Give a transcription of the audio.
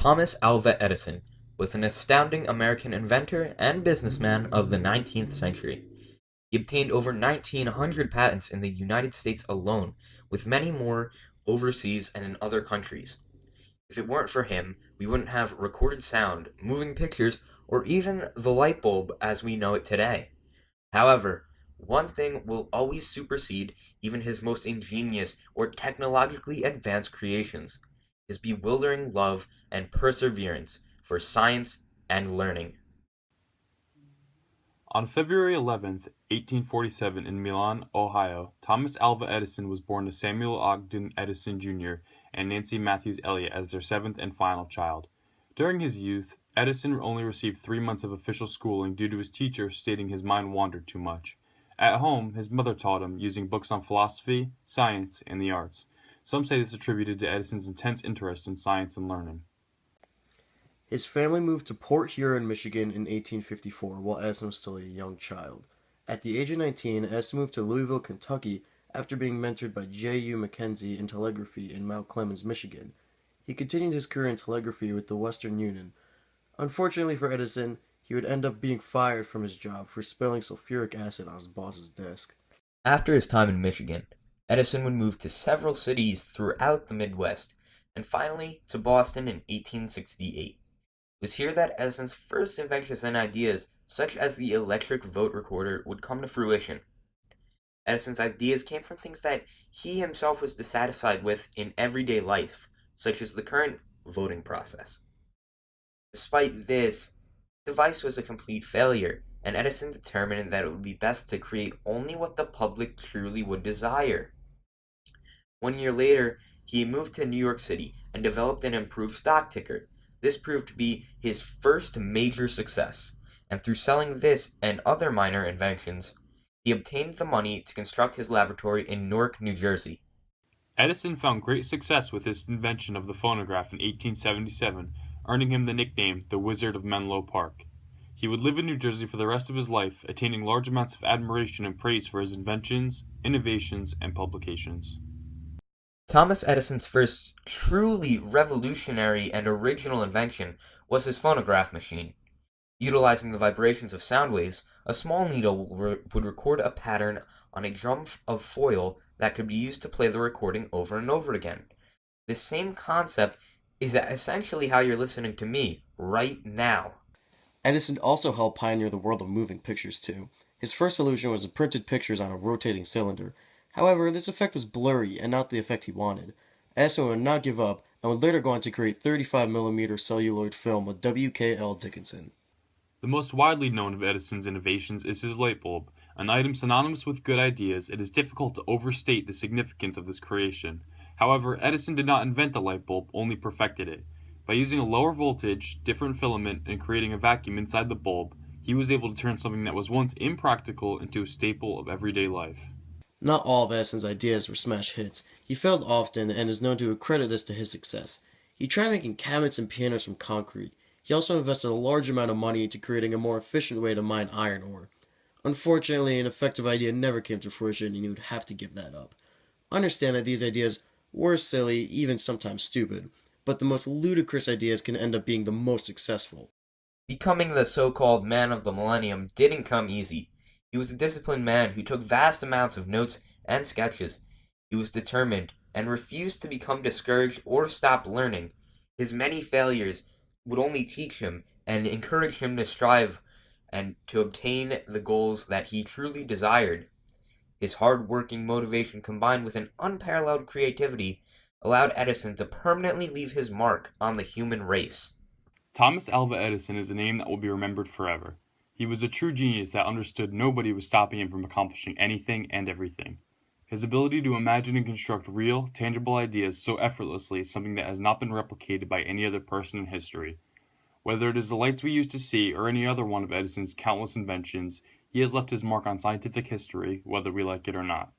Thomas Alva Edison was an astounding American inventor and businessman of the 19th century. He obtained over 1,900 patents in the United States alone, with many more overseas and in other countries. If it weren't for him, we wouldn't have recorded sound, moving pictures, or even the light bulb as we know it today. However, one thing will always supersede even his most ingenious or technologically advanced creations: his bewildering love and perseverance for science and learning. On February 11th, 1847, in Milan, Ohio, Thomas Alva Edison was born to Samuel Ogden Edison Jr. and Nancy Matthews Elliott as their seventh and final child. During his youth, Edison only received 3 months of official schooling due to his teacher stating his mind wandered too much. At home, his mother taught him using books on philosophy, science, and the arts. Some say this attributed to Edison's intense interest in science and learning. His family moved to Port Huron, Michigan in 1854 while Edison was still a young child. At the age of 19, Edison moved to Louisville, Kentucky after being mentored by J. U. Mackenzie in telegraphy in Mount Clemens, Michigan. He continued his career in telegraphy with the Western Union. Unfortunately for Edison, he would end up being fired from his job for spilling sulfuric acid on his boss's desk. After his time in Michigan, Edison would move to several cities throughout the Midwest, and finally to Boston in 1868. It was here that Edison's first inventions and ideas, such as the electric vote recorder, would come to fruition. Edison's ideas came from things that he himself was dissatisfied with in everyday life, such as the current voting process. Despite this, the device was a complete failure, and Edison determined that it would be best to create only what the public truly would desire. 1 year later, he moved to New York City and developed an improved stock ticker. This proved to be his first major success, and through selling this and other minor inventions, he obtained the money to construct his laboratory in Newark, New Jersey. Edison found great success with his invention of the phonograph in 1877, earning him the nickname the Wizard of Menlo Park. He would live in New Jersey for the rest of his life, attaining large amounts of admiration and praise for his inventions, innovations, and publications. Thomas Edison's first truly revolutionary and original invention was his phonograph machine. Utilizing the vibrations of sound waves, a small needle would record a pattern on a drum of foil that could be used to play the recording over and over again. This same concept is essentially how you're listening to me right now. Edison also helped pioneer the world of moving pictures too. His first solution was printed pictures on a rotating cylinder. However, this effect was blurry and not the effect he wanted. Edison would not give up and would later go on to create 35mm celluloid film with W.K.L. Dickinson. The most widely known of Edison's innovations is his light bulb. An item synonymous with good ideas, it is difficult to overstate the significance of this creation. However, Edison did not invent the light bulb, only perfected it. By using a lower voltage, different filament, and creating a vacuum inside the bulb, he was able to turn something that was once impractical into a staple of everyday life. Not all of Edison's ideas were smash hits. He failed often and is known to accredit this to his success. He tried making cabinets and pianos from concrete. He also invested a large amount of money into creating a more efficient way to mine iron ore. Unfortunately, an effective idea never came to fruition and he would have to give that up. Understand that these ideas were silly, even sometimes stupid, but the most ludicrous ideas can end up being the most successful. Becoming the so-called man of the millennium didn't come easy. He was a disciplined man who took vast amounts of notes and sketches. He was determined and refused to become discouraged or stop learning. His many failures would only teach him and encourage him to strive and to obtain the goals that he truly desired. His hard-working motivation combined with an unparalleled creativity allowed Edison to permanently leave his mark on the human race. Thomas Alva Edison is a name that will be remembered forever. He was a true genius that understood nobody was stopping him from accomplishing anything and everything. His ability to imagine and construct real, tangible ideas so effortlessly is something that has not been replicated by any other person in history. Whether it is the lights we use to see or any other one of Edison's countless inventions, he has left his mark on scientific history, whether we like it or not.